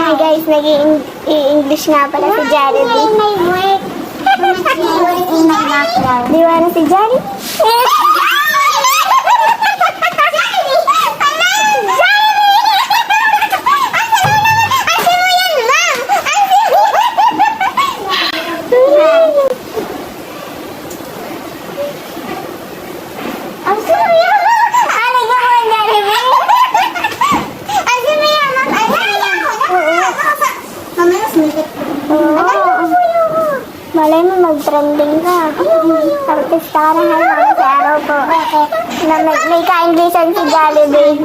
Hi guys, nag-i-English nga pala si Jollibee. May work. Di ba na si Jollibee? Malay mo mag-trending ka. Artista ka na ngayon sa araw po. Na may ka-Englishan si Jollibee.